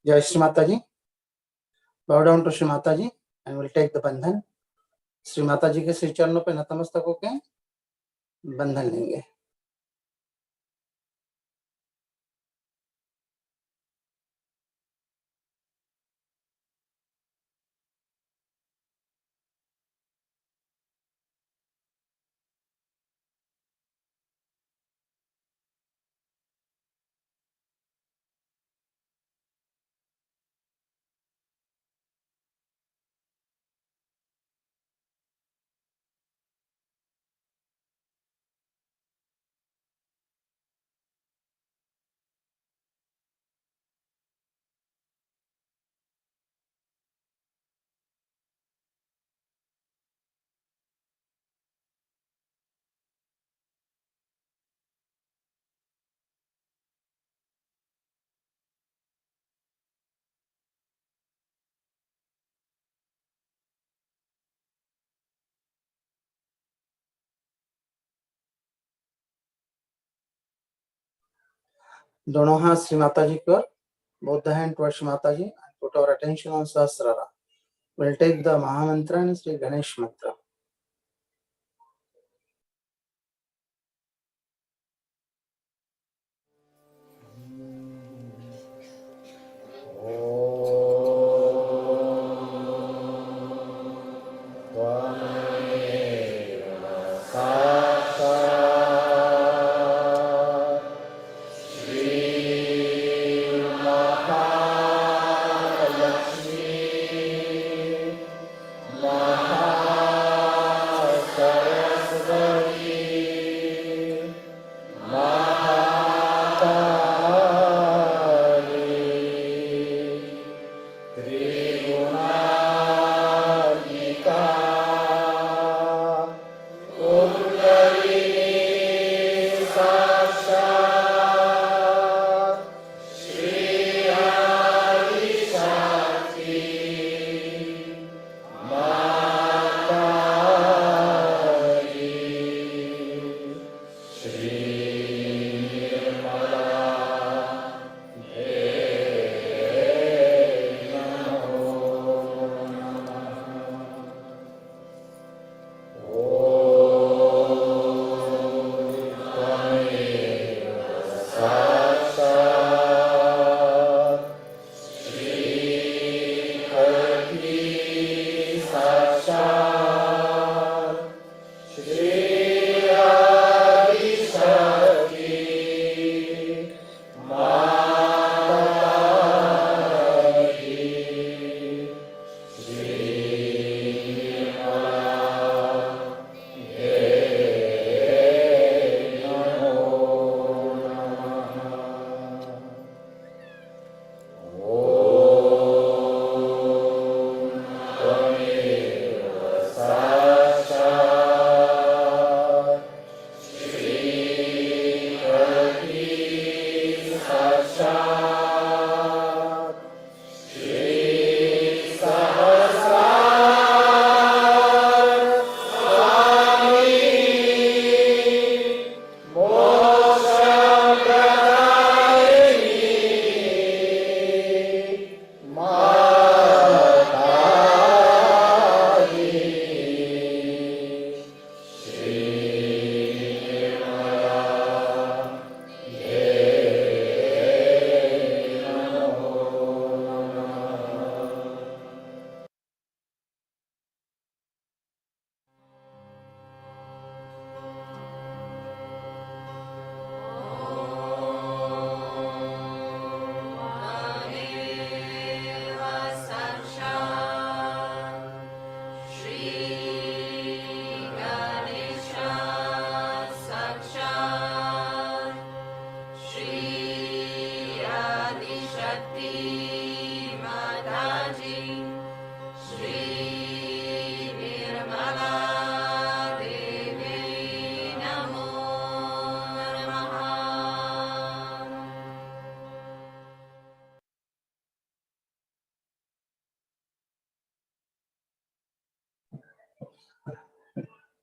जय श्री माता जी. Bow down to Shri Mata ji and we'll take the बंधन. श्री माता जी के श्री चरणों पे नतमस्तक होके बंधन लेंगे. दोनों हाथ श्री माता जी की ओर, both the hand towards Shri Mata ji and put our attention on Sahasrara. We'll take the Mahamantra and Sri Ganesh mantra.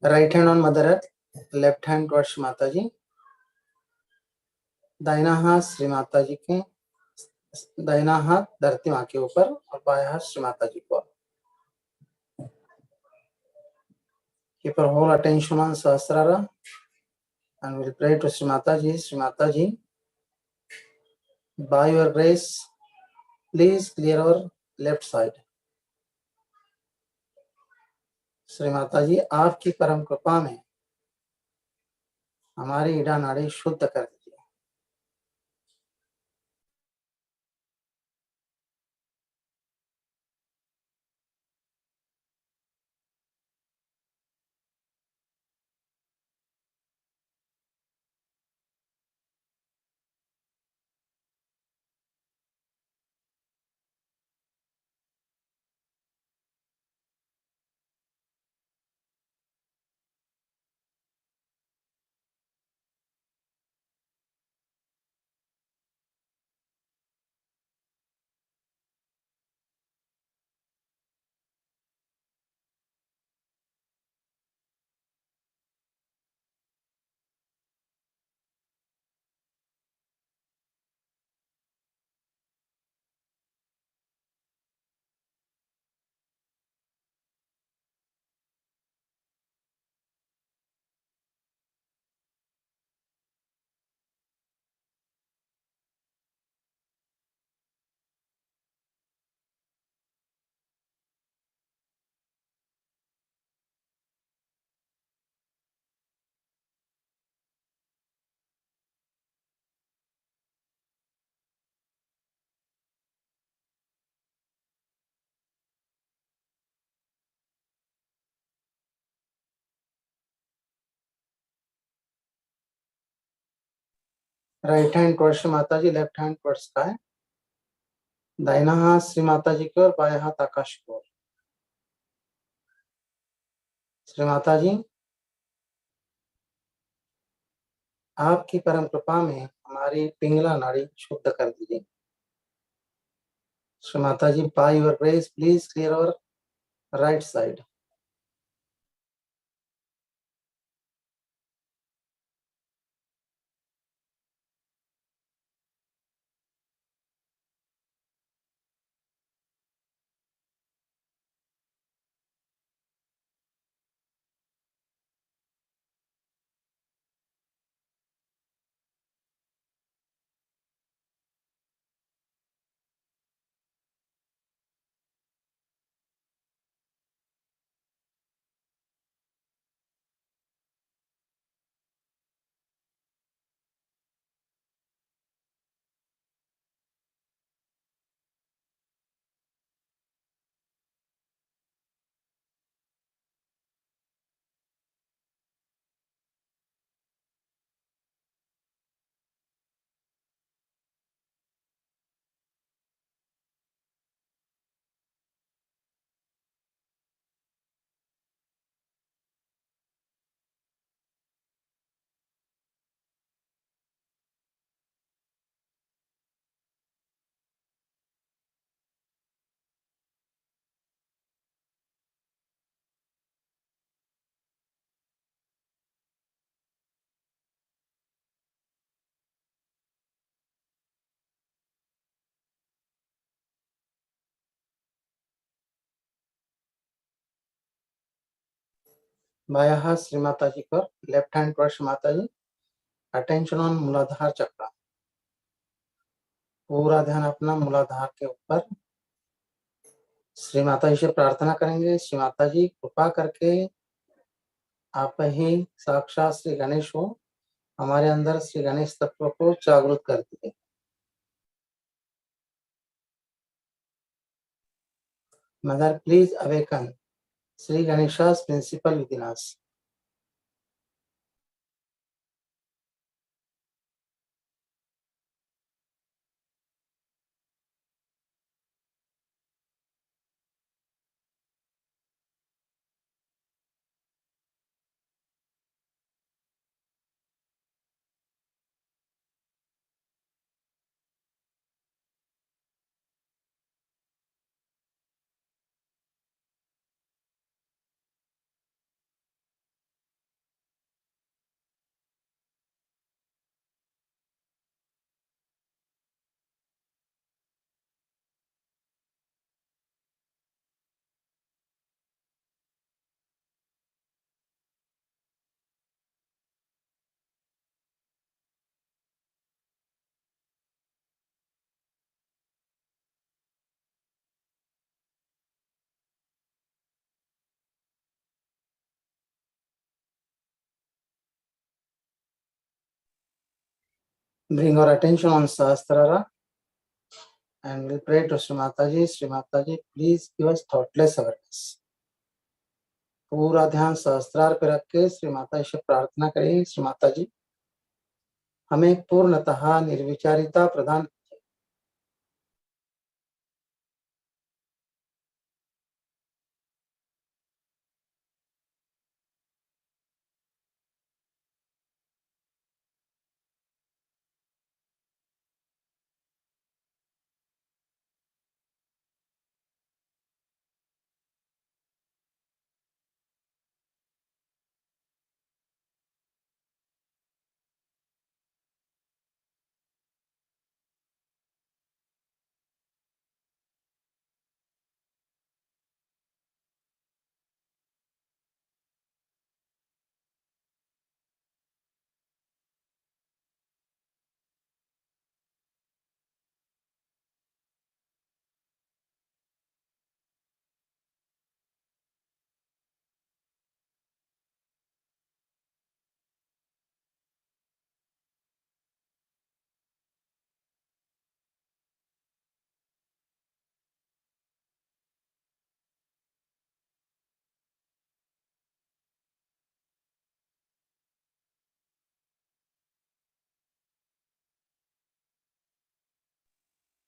Right hand on Mother Earth, left hand towards Shri Mata जी. दाहिना हाथ श्री माता जी के दाहिना हाथ धरती माँ के ऊपर और बाया हाथ श्री माता जी को। Keep your whole attention on Sahasrara and we'll pray to Sri Mataji. Sri Mataji, by your grace, please clear our left side. Shri माताजी, आपकी परम कृपा में हमारी इड़ा नाड़ी शुद्ध कर दीजिए। राइट हैंड टुवर्ड्स श्री माताजी, लेफ्ट हैंड टुवर्ड्स स्काई। दाहिना हाथ श्री माताजी की ओर, बाया हाथ आकाश की ओर। श्री माताजी, आपकी परम कृपा में हमारी पिंगला नाड़ी शुद्ध कर दीजिए। श्री माताजी, by your grace please clear our right side. बाया हाथ श्री माताजी की ओर, लेफ्ट हैंड टुवर्ड्स श्री माताजी। अटेंशन ऑन मूलाधार चक्र। पूरा ध्यान अपना मूलाधार के ऊपर। श्री माता जी से प्रार्थना करेंगे, श्री माता जी कृपा करके आप ही साक्षात श्री गणेश हो, हमारे अंदर श्री गणेश तत्व को जागृत कर दीजिए। Mother please awaken Shri Ganesha's principle within us। bring our attention on Sahasrara and we pray to Sri Mataji. Sri Mataji, please give us thoughtless awareness. पूरा ध्यान सहस्त्रार पे रख के श्री माता जी से प्रार्थना करें, श्री माता जी हमें पूर्णतः निर्विचारिता प्रदान।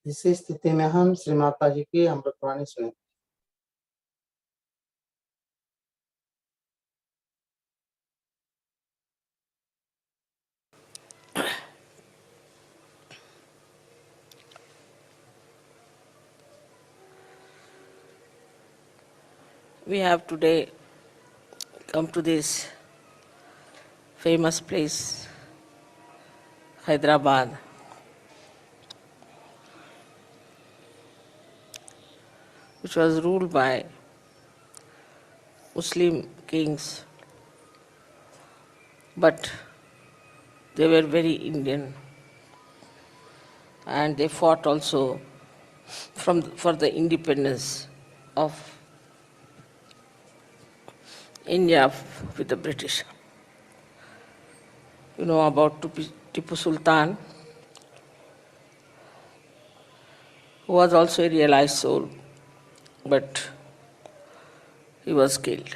इसी स्थिति में हम श्री माता जी की अमृतवाणी सुने। We have today come to this famous place, Hyderabad, which was ruled by Muslim kings, but they were very Indian, and they fought also for the independence of India with the British. You know about Tipu Sultan, who was also a realized soul, but he was killed.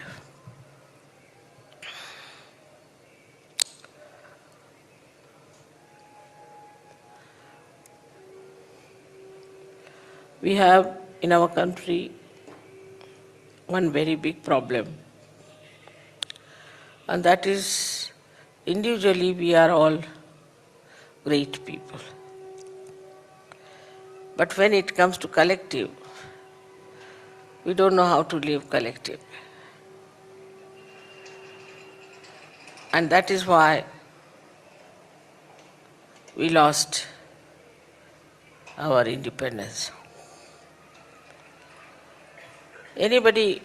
We have in our country one very big problem, and that is individually we are all great people. But when it comes to collective, we don't know how to live collective. And that is why we lost our independence. Anybody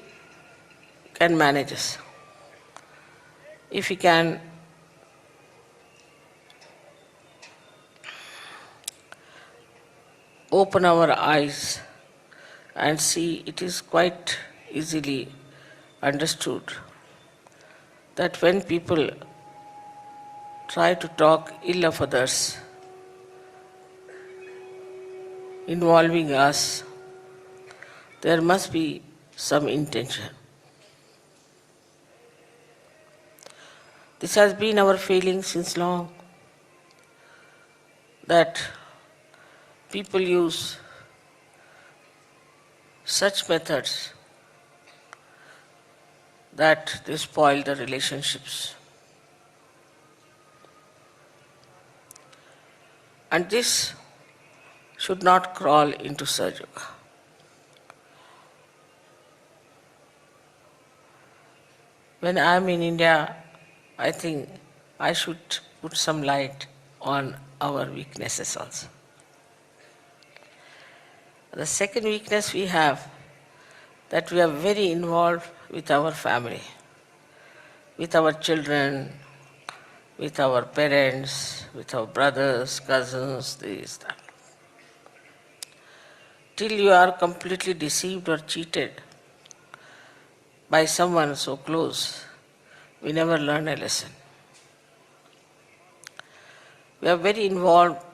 can manage us if we can open our eyes and see. It is quite easily understood that when people try to talk ill of others, involving us, there must be some intention. This has been our feeling since long, that people use such methods that they spoil the relationships. And this should not crawl into Sahaja. When I am in India, I think I should put some light on our weaknesses also. The second weakness we have, that we are very involved with our family, with our children, with our parents, with our brothers, cousins, this, that. Till you are completely deceived or cheated by someone so close, we never learn a lesson. We are very involved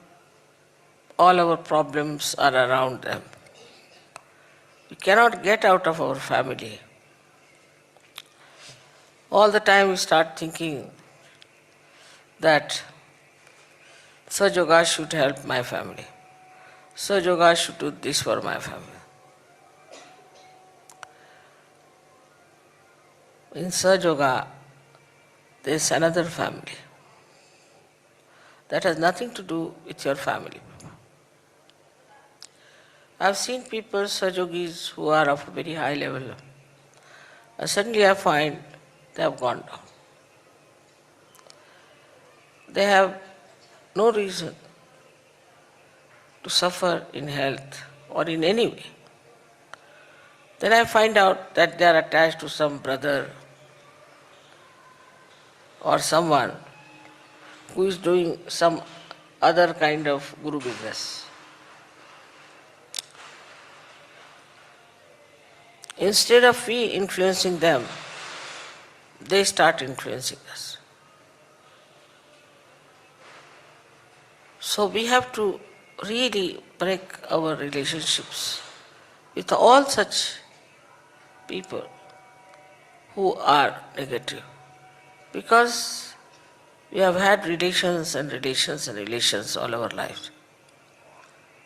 all our problems are around them. We cannot get out of our family. All the time we start thinking that Sahaja should help my family. Sahaja should do this for my family. In Sahaja, there is another family. That has nothing to do with your family. I have seen people, Sahajogis, who are of a very high level, and suddenly I find they have gone down. They have no reason to suffer in health or in any way. Then I find out that they are attached to some brother or someone who is doing some other kind of guru business. Instead of we influencing them, they start influencing us. So we have to really break our relationships with all such people who are negative. Because we have had relations and relations and relations all our life.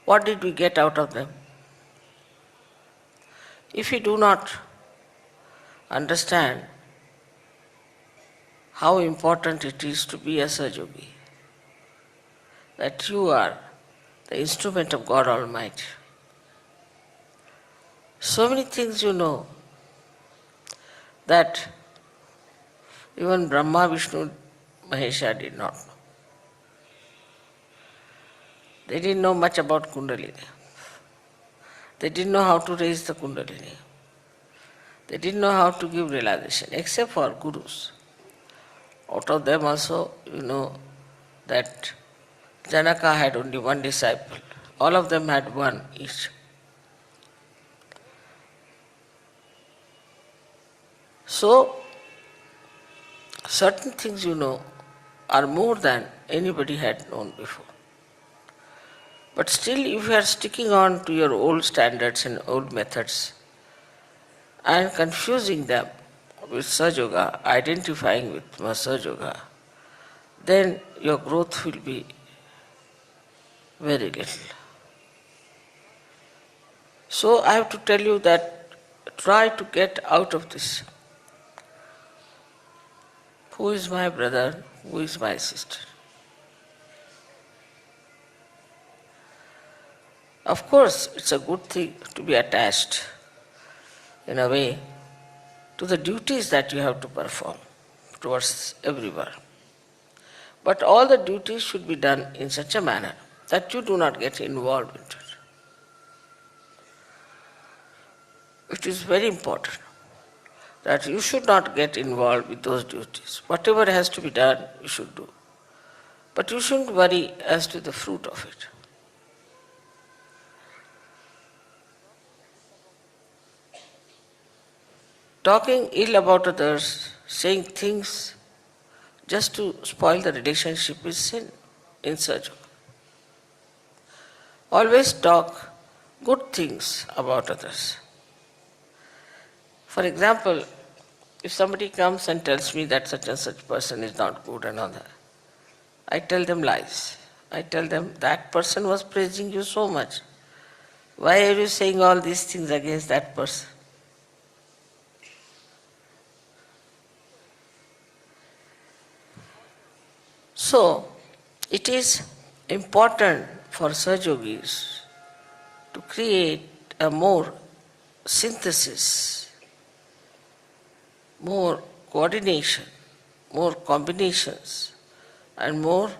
What did we get out of them? If we do not understand how important it is to be a Sahajogi, that you are the instrument of God Almighty. So many things you know that even Brahma, Vishnu, Mahesha did not know. They didn't know much about Kundalini. They didn't know how to raise the Kundalini. They didn't know how to give realization, except for gurus. Out of them also, you know that Janaka had only one disciple. All of them had one each. So, certain things you know are more than anybody had known before. But still, if you are sticking on to your old standards and old methods and confusing them with Sahaja, identifying with Sahaja, then your growth will be very little. So I have to tell you that try to get out of this. Who is my brother? Who is my sister? Of course, it's a good thing to be attached, in a way, to the duties that you have to perform towards everyone. But all the duties should be done in such a manner that you do not get involved in it. It is very important that you should not get involved with those duties. Whatever has to be done, you should do. But you shouldn't worry as to the fruit of it. Talking ill about others, saying things just to spoil the relationship is sin in Sahaja. Always talk good things about others. For example, if somebody comes and tells me that such and such person is not good and all that, I tell them lies. I tell them that person was praising you so much. Why are you saying all these things against that person? So, it is important for Sahajogis to create a more synthesis, more coordination, more combinations, and more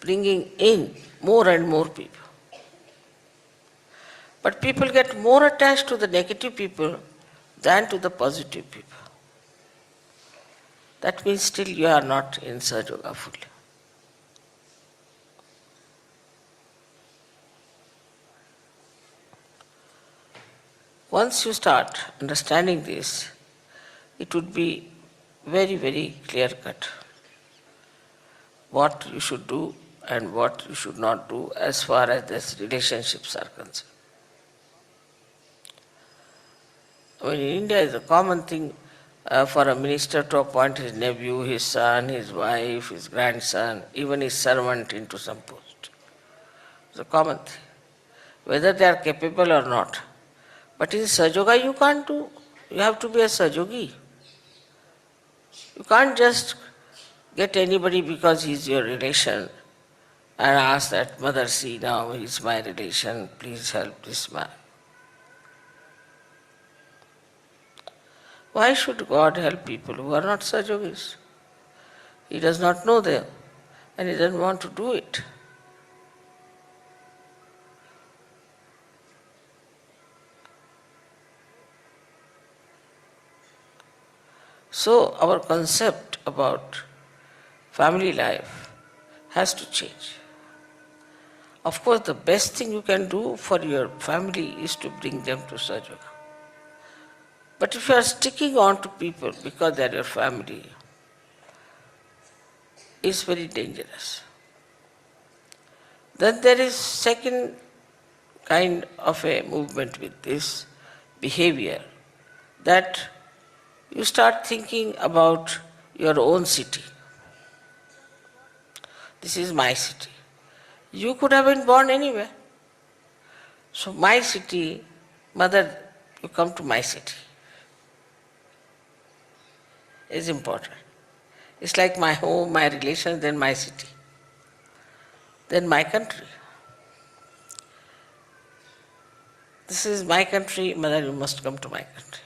bringing in more and more people. But people get more attached to the negative people than to the positive people. That means still you are not in Sahaja fully. Once you start understanding this, it would be very, very clear cut what you should do and what you should not do as far as these relationships are concerned. I mean, in India, it's a common thing for a minister to appoint his nephew, his son, his wife, his grandson, even his servant into some post. It's a common thing, whether they are capable or not. But in Sahaja, you can't do. You have to be a Sahajogi. You can't just get anybody because he's your relation and ask that, mother, see now, he's my relation, please help this man. Why should God help people who are not Sahajogis? He does not know them and he doesn't want to do it. So our concept about family life has to change. Of course, the best thing you can do for your family is to bring them to Sahaja. But if you are sticking on to people because they are your family, it's very dangerous. Then there is second kind of a movement with this behavior, that you start thinking about your own city. This is my city. You could have been born anywhere. So my city, mother, you come to my city. It's important. It's like my home, my relations, then my city, then my country. This is my country, mother, you must come to my country.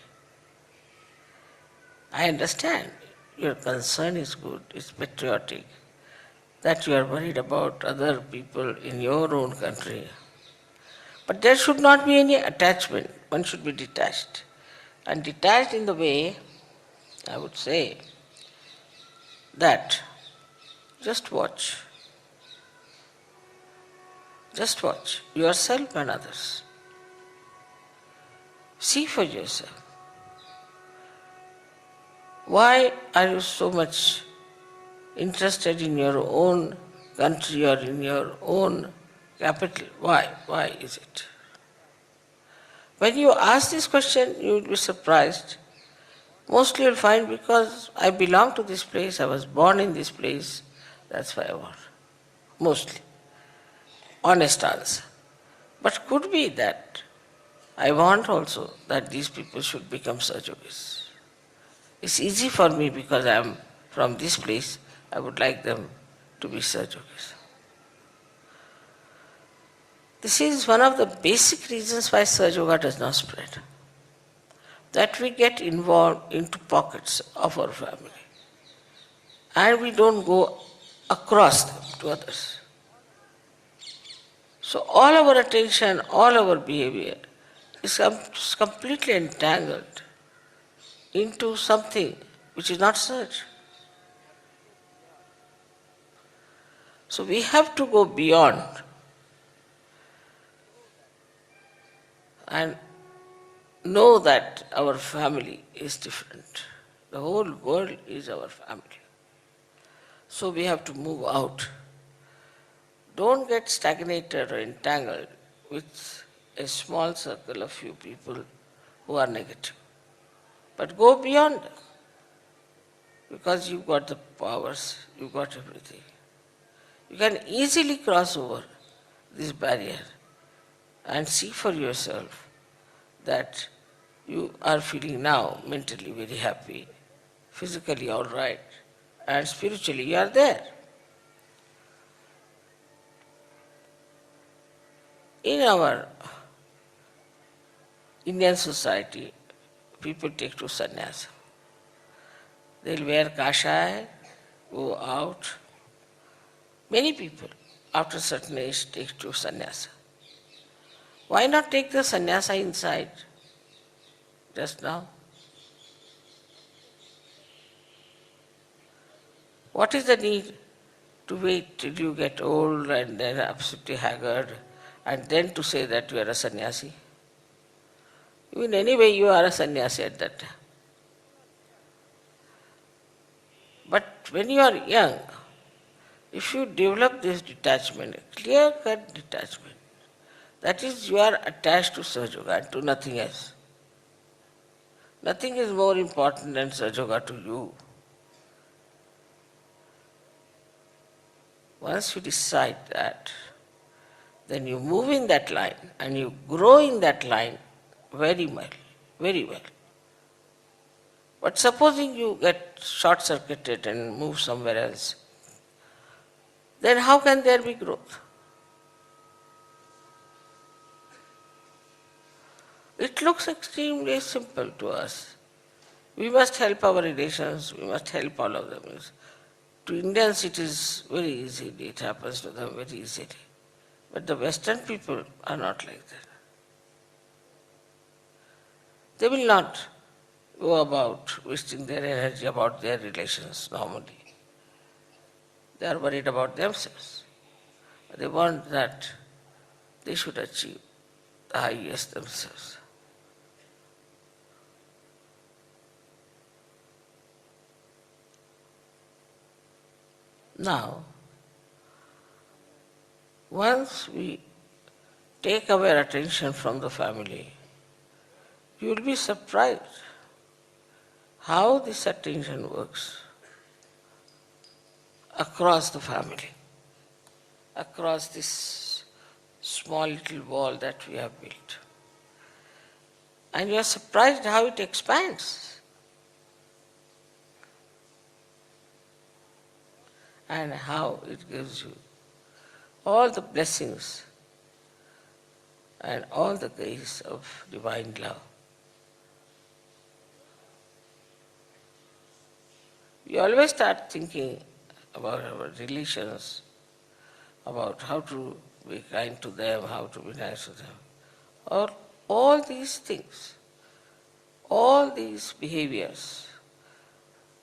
I understand your concern is good, it's patriotic, that you are worried about other people in your own country. But there should not be any attachment, one should be detached. And detached in the way, I would say, that just watch yourself and others. See for yourself. Why are you so much interested in your own country or in your own capital? Why? Why is it? When you ask this question, you will be surprised. Mostly you'll find, because I belong to this place, I was born in this place, that's why I want. Mostly. Honest answer. But could be that I want also that these people should become Sahajogis. It's easy for me because I am from this place, I would like them to be Sahajogis. This is one of the basic reasons why Sahaja does not spread. That we get involved into pockets of our family and we don't go across them to others. So all our attention, all our behavior is completely entangled into something which is not such. So we have to go beyond and know that our family is different. The whole world is our family. So we have to move out. Don't get stagnated or entangled with a small circle of few people who are negative. But go beyond them. Because you've got the powers, you've got everything. You can easily cross over this barrier and see for yourself that you are feeling now mentally very happy, physically all right, and spiritually you are there. In our Indian society, people take to sannyasa. They'll wear kashaya, go out. Many people, after a certain age, take to sannyasa. Why not take the sannyasa inside, just now? What is the need to wait till you get old and then absolutely haggard and then to say that you are a sannyasi? In any way, you are a sannyasi at that time. But when you are young, If you develop this detachment, a clear-cut detachment, that is, you are attached to Sahaja and to nothing else. Nothing is more important than Sahaja to you. Once you decide that, then you move in that line and you grow in that line very well, very well. But supposing you get short-circuited and move somewhere else, then how can there be growth? It looks extremely simple to us. We must help our relations, we must help all of them. To Indians it is very easy, it happens to them very easily. But the Western people are not like that. They will not go about wasting their energy about their relations normally. They are worried about themselves. They want that they should achieve the highest themselves. Now, once we take our attention from the family, you will be surprised how this attention works across the family, across this small little wall that we have built. And you are surprised how it expands and how it gives you all the blessings and all the grace of divine love. We always start thinking about our relations, about how to be kind to them, how to be nice to them. Or all these things, all these behaviors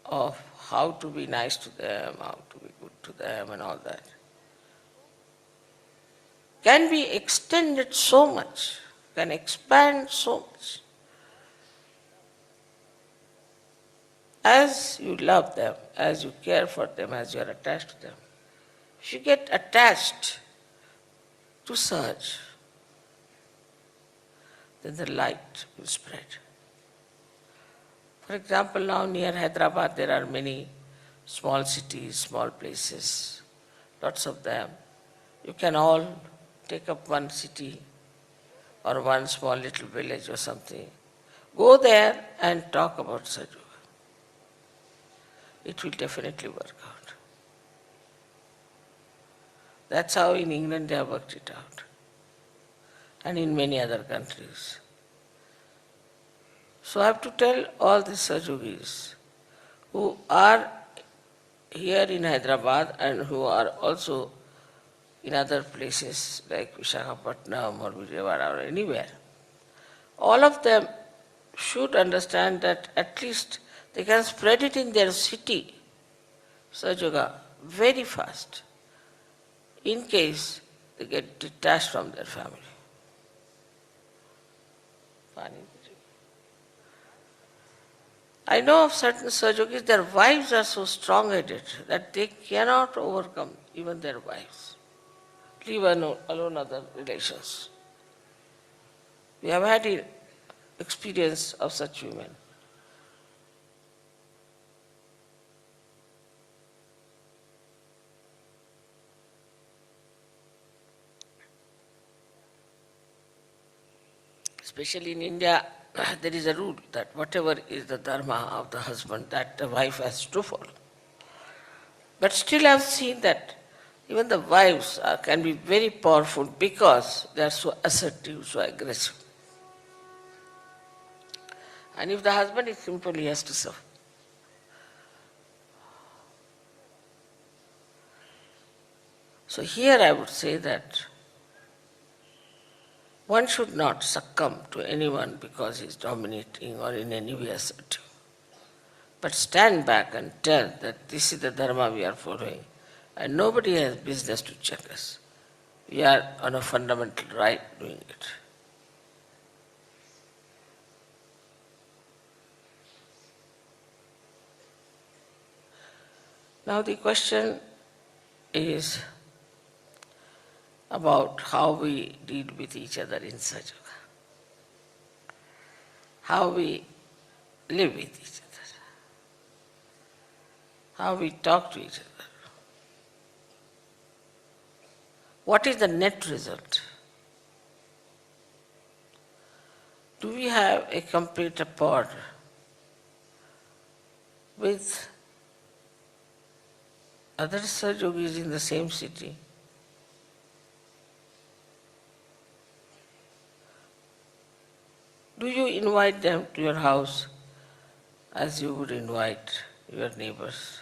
of how to be nice to them, how to be good to them and all that, can be extended so much, can expand so much. As you love them, as you care for them, as you are attached to them, if you get attached to Sahaj, then the light will spread. For example, now near Hyderabad there are many small cities, small places, lots of them. You can all take up one city or one small little village or something. Go there and talk about Sahaj. It will definitely work out. That's how in England they have worked it out, and in many other countries. So I have to tell all the Sahajogis who are here in Hyderabad and who are also in other places like Visakhapatnam or Vijayawada or anywhere, all of them should understand that at least they can spread it in their city, Sahaja, very fast, in case they get detached from their family. I know of certain Sahajogis, their wives are so strong-headed that they cannot overcome even their wives, leave alone other relations. We have had experience of such women. Especially in India, there is a rule that whatever is the dharma of the husband, that the wife has to follow. But still I have seen that even the wives can be very powerful because they are so assertive, so aggressive. And if the husband is simple, he has to suffer. So here I would say that one should not succumb to anyone because he is dominating or in any way assertive. But stand back and tell that this is the dharma we are following and nobody has business to check us. We are on a fundamental right doing it. Now the question is about how we deal with each other in Sahaja, how we live with each other, how we talk to each other. What is the net result? Do we have a complete rapport with other Sahajogis in the same city? Do you invite them to your house as you would invite your neighbors?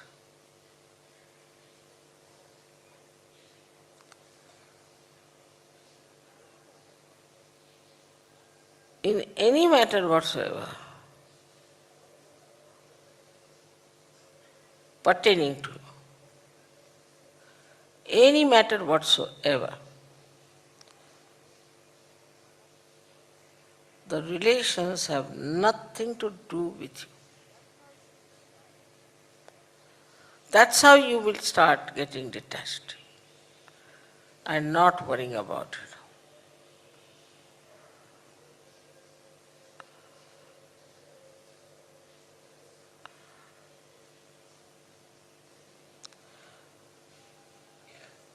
In any matter whatsoever pertaining to any matter whatsoever, the relations have nothing to do with you. That's how you will start getting detached and not worrying about it.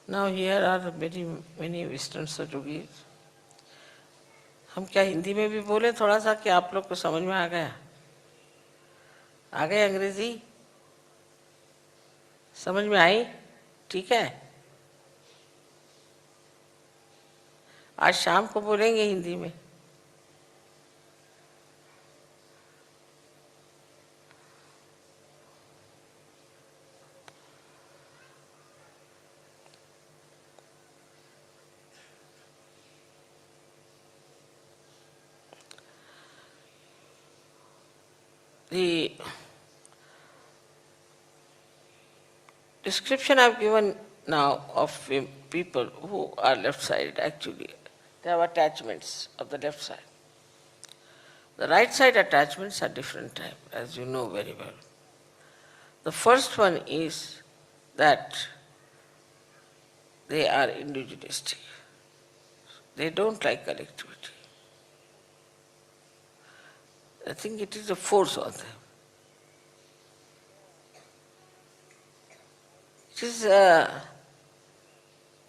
Now here are many Western Sahajogis. हम क्या हिंदी में भी बोले थोड़ा सा कि आप लोग को समझ में आ गया? आ गए अंग्रेजी? समझ में आई? ठीक है? आज शाम को बोलेंगे हिंदी में. The description I've given now of people who are left-sided, actually, they have attachments of the left side. The right side attachments are different type, as you know very well. The first one is that they are individualistic. They don't like collectivity. I think it is a force on them. It is a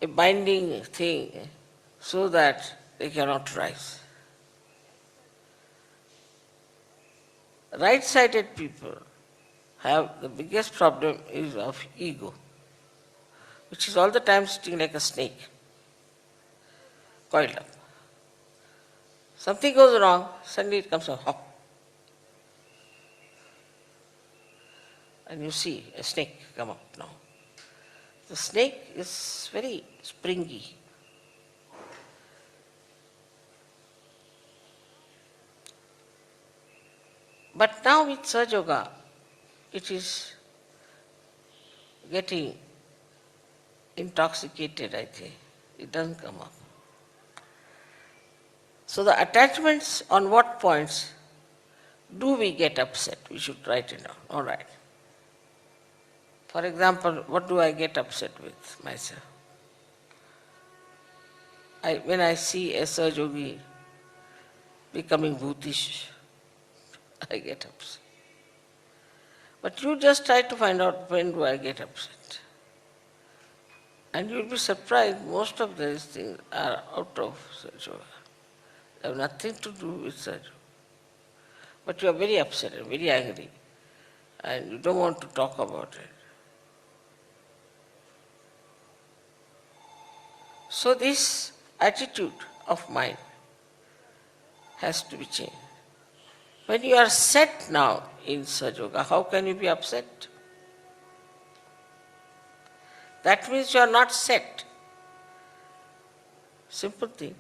binding thing so that they cannot rise. Right-sided people have the biggest problem is of ego, which is all the time sitting like a snake, coiled up. Something goes wrong, suddenly it comes out, hop. And you see a snake come up now. The snake is very springy. But now with Sahaja Yoga, it is getting intoxicated, I think. It doesn't come up. So the attachments, on what points do we get upset? We should write it down. All right. For example, what do I get upset with myself? When I see a Sahaja Yogi becoming bhutish, I get upset. But you just try to find out when do I get upset. And you'll be surprised, most of these things are out of Sahaja Yoga. They have nothing to do with Sahaja Yoga. But you are very upset and very angry, and you don't want to talk about it. So this attitude of mind has to be changed. When you are set now in Sahaja Yoga, how can you be upset? That means you are not set. Simple thing.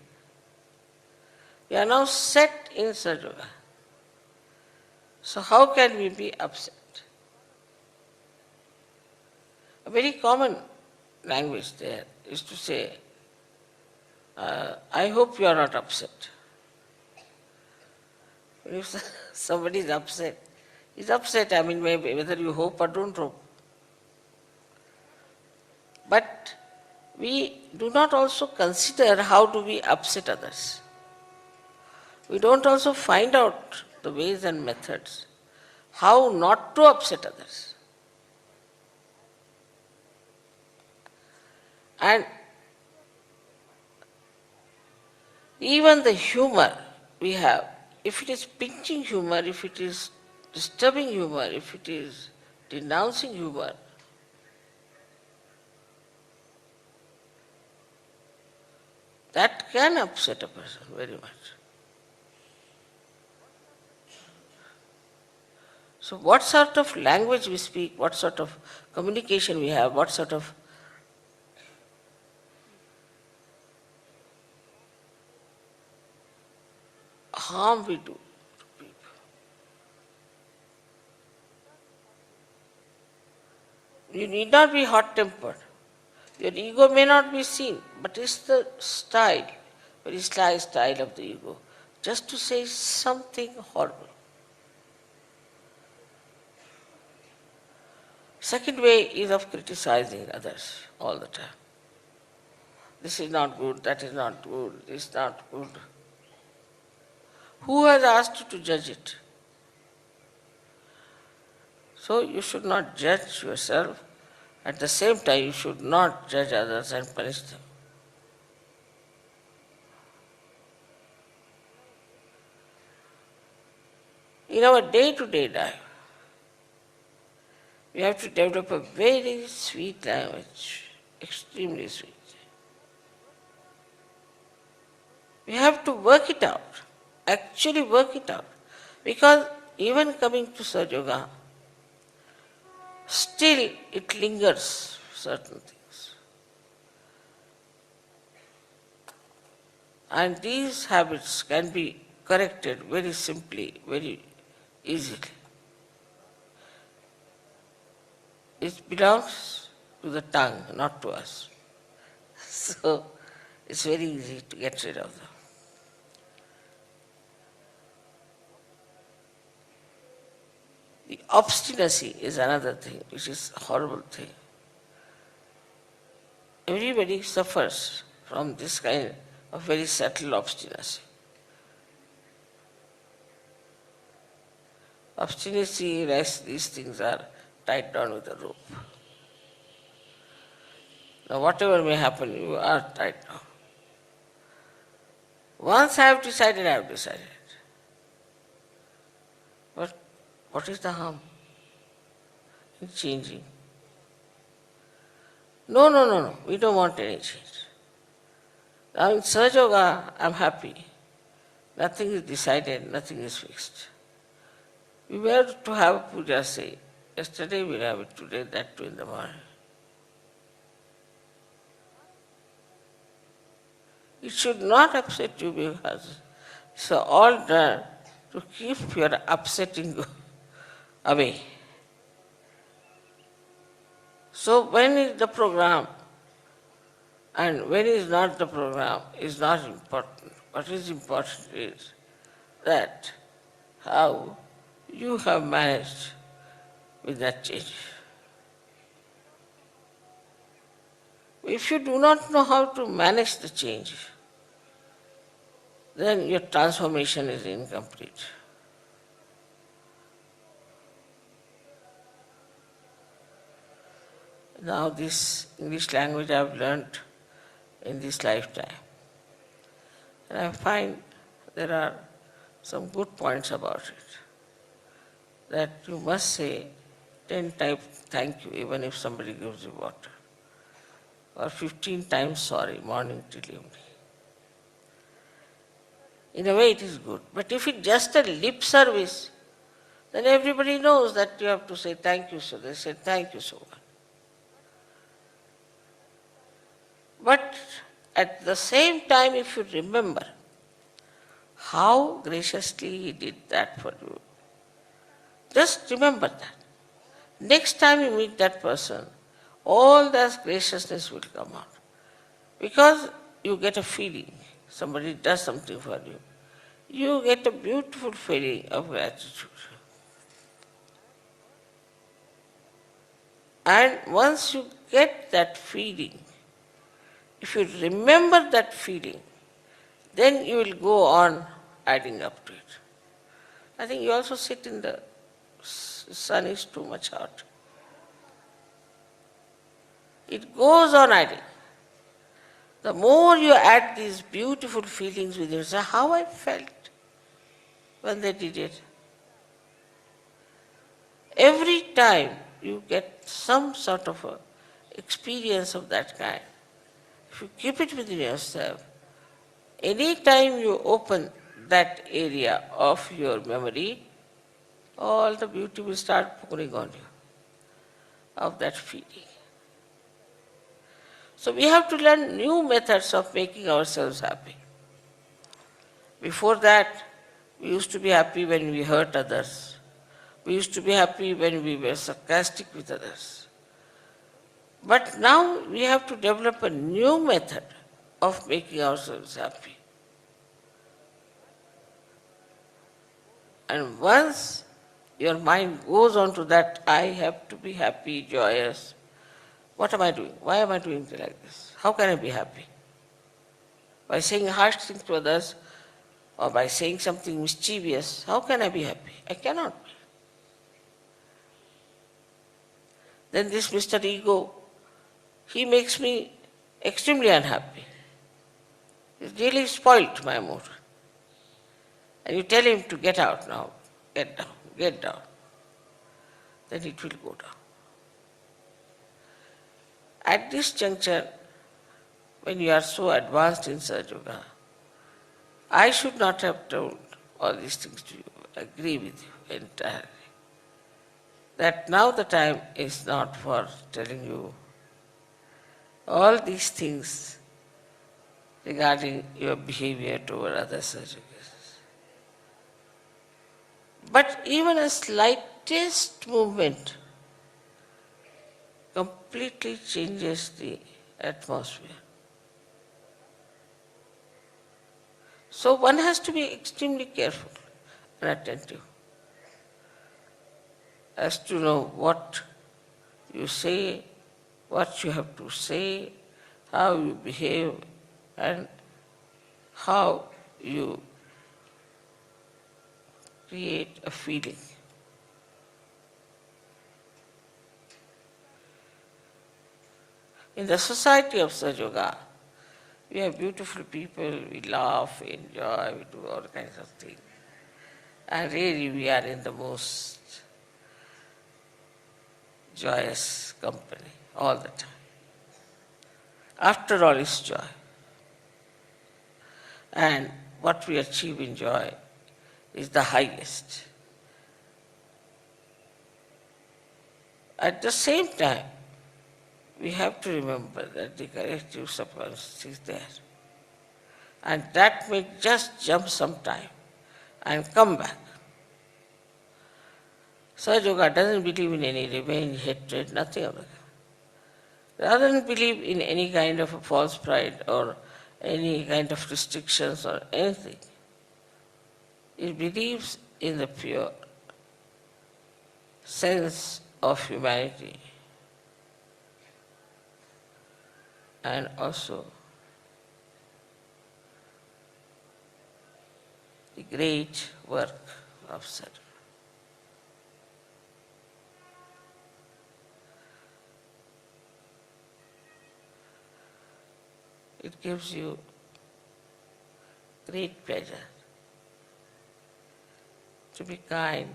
You are now set in Sahaja Yoga. So how can we be upset? A very common language there is to say, I hope you are not upset. If somebody is upset, he's upset, I mean, maybe whether you hope or don't hope. But we do not also consider how do we upset others. We don't also find out the ways and methods how not to upset others. And even the humor we have, if it is pinching humor, if it is disturbing humor, if it is denouncing humor, that can upset a person very much. So what sort of language we speak, what sort of communication we have, what sort of harm we do to people. You need not be hot-tempered. Your ego may not be seen, but it's the style, very sly style of the ego, just to say something horrible. Second way is of criticizing others all the time. This is not good, that is not good, this is not good. Who has asked you to judge it? So you should not judge yourself. At the same time, you should not judge others and punish them. In our day-to-day life, we have to develop a very sweet language, extremely sweet. We have to work it out, actually work it out. Because even coming to Sahaja Yoga, still it lingers certain things. And these habits can be corrected very simply, very easily. It belongs to the tongue, not to us. So it's very easy to get rid of them. The obstinacy is another thing, which is a horrible thing. Everybody suffers from this kind of very subtle obstinacy. Obstinacy, rest, these things are tied down with a rope. Now whatever may happen, you are tied down. Once I have decided, I have decided. But what is the harm in changing? No, we don't want any change. Now in Sahaja Yoga, I'm happy. Nothing is decided, nothing is fixed. We were to have a puja, say, yesterday we'll have it, today that too in the morning. It should not upset you because it's all done to keep your upsetting away. So when is the program and when is not the program is not important. What is important is that how you have managed with that change. If you do not know how to manage the change, then your transformation is incomplete. Now this English language I have learnt in this lifetime. And I find there are some good points about it. That you must say 10 times thank you even if somebody gives you water. Or 15 times sorry, morning till evening. In a way it is good. But if it's just a lip service, then everybody knows that you have to say thank you, so they say thank you so much. But at the same time, if you remember how graciously he did that for you, just remember that. Next time you meet that person, all that graciousness will come out. Because you get a feeling, somebody does something for you, you get a beautiful feeling of gratitude. And once you get that feeling, if you remember that feeling, then you will go on adding up to it. I think you also sit in the sun is too much hot. It goes on adding. The more you add these beautiful feelings with yourself, how I felt when they did it. Every time you get some sort of a experience of that kind, if you keep it within yourself, any time you open that area of your memory, all the beauty will start pouring on you of that feeling. So we have to learn new methods of making ourselves happy. Before that, we used to be happy when we hurt others. We used to be happy when we were sarcastic with others. But now we have to develop a new method of making ourselves happy. And once your mind goes on to that, I have to be happy, joyous. What am I doing? Why am I doing like this? How can I be happy? By saying harsh things to others or by saying something mischievous, how can I be happy? I cannot be. Then this Mr. Ego, he makes me extremely unhappy. He's really spoilt my mood. And you tell him to get out now, get down, get down. Then it will go down. At this juncture, when you are so advanced in Sahaja Yoga, I should not have told all these things to you. I agree with you entirely. That now the time is not for telling you all these things regarding your behavior toward other Sahaja Yogas. But even a slightest movement completely changes the atmosphere. So one has to be extremely careful and attentive as to know what you say, what you have to say, how you behave, and how you create a feeling. In the society of Sahaja Yoga, we have beautiful people, we laugh, we enjoy, we do all kinds of things. And really we are in the most joyous company all the time. After all is joy. And what we achieve in joy is the highest. At the same time, we have to remember that the corrective subconscious is there. And that may just jump some time and come back. Sahaja Yoga doesn't believe in any revenge, hatred, nothing of that. It doesn't believe in any kind of a false pride or any kind of restrictions or anything. It believes in the pure sense of humanity and also the great work of Sahaja. It gives you great pleasure to be kind,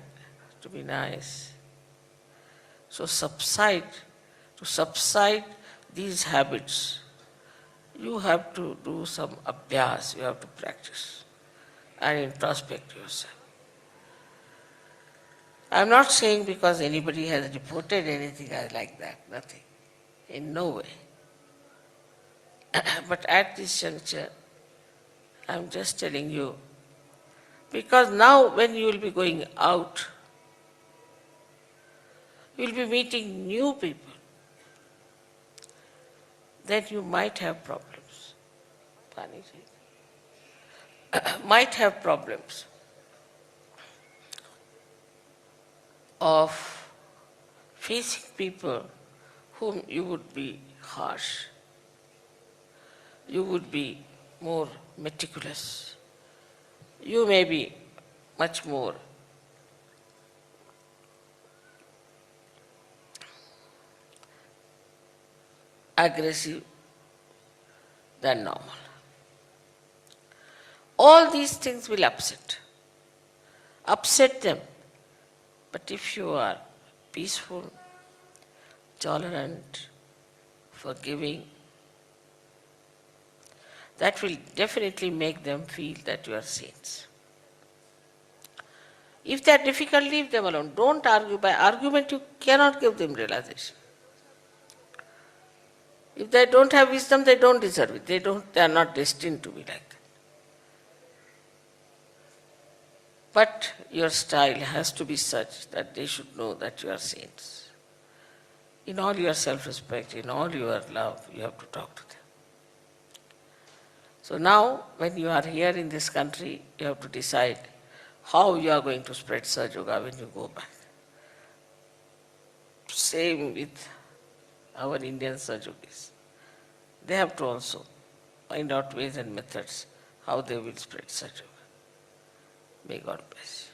to be nice. So to subside these habits, you have to do some abhyas, you have to practice and introspect yourself. I'm not saying because anybody has reported anything like that, nothing, in no way. But at this juncture, I'm just telling you, because now when you will be going out, you will be meeting new people, then you might have problems. Might have problems of facing people whom you would be harsh. You would be more meticulous. You may be much more aggressive than normal. All these things will upset them. But if you are peaceful, tolerant, forgiving, that will definitely make them feel that you are saints. If they are difficult, leave them alone. Don't argue. By argument, you cannot give them realization. If they don't have wisdom, they don't deserve it. They are not destined to be like that. But your style has to be such that they should know that you are saints. In all your self-respect, in all your love, you have to talk to them. So now, when you are here in this country, you have to decide how you are going to spread Sahaja Yoga when you go back. Same with our Indian Sahaja Yogis. They have to also find out ways and methods how they will spread Sahaja Yoga. May God bless you.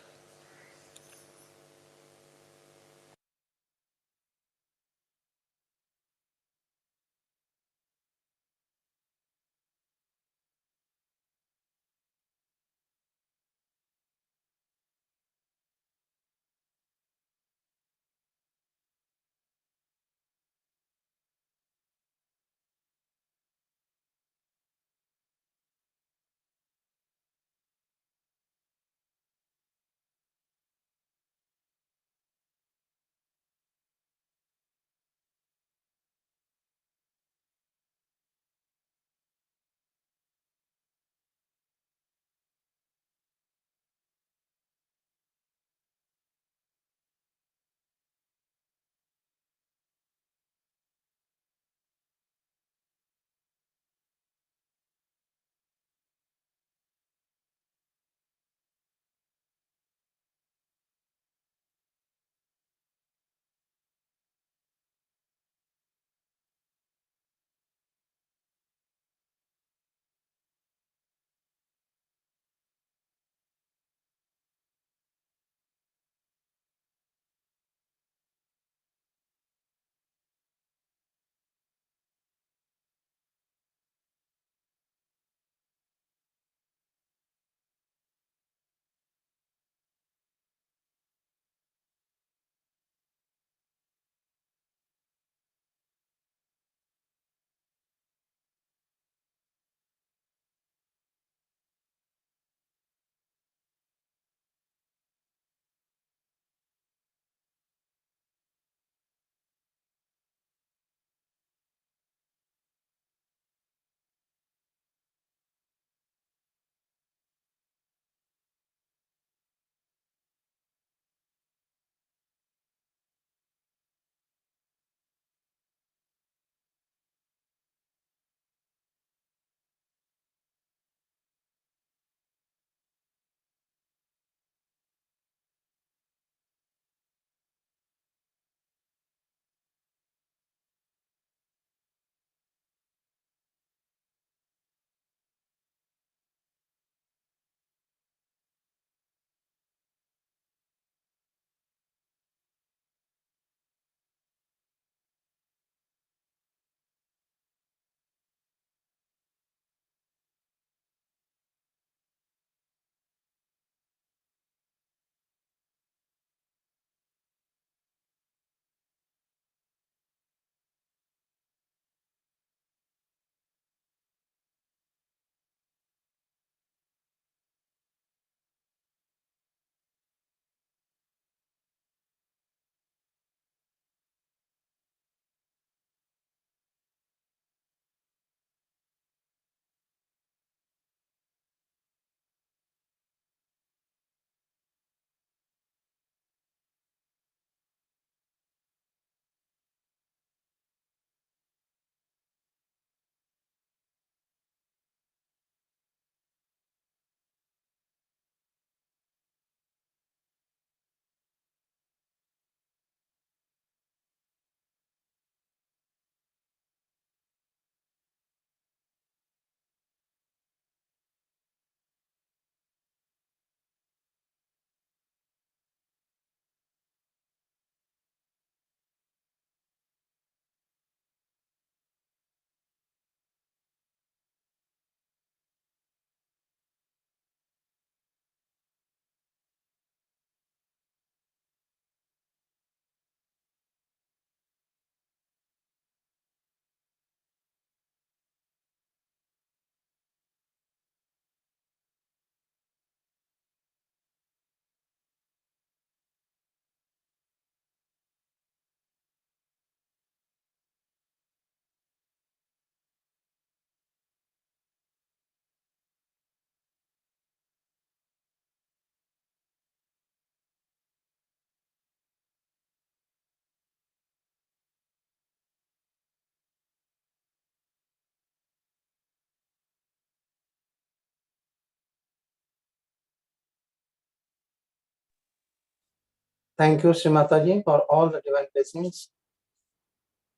Thank you Shri Mata ji for all the divine blessings.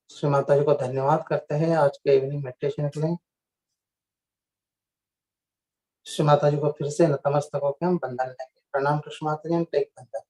Shri Mata ji को धन्यवाद करते हैं आज के evening meditation के लिए। श्री माता जी को फिर से नतमस्तक होकर हम बंधन लेंगे। प्रणाम कृष्ण माता जी, टेक बंधन।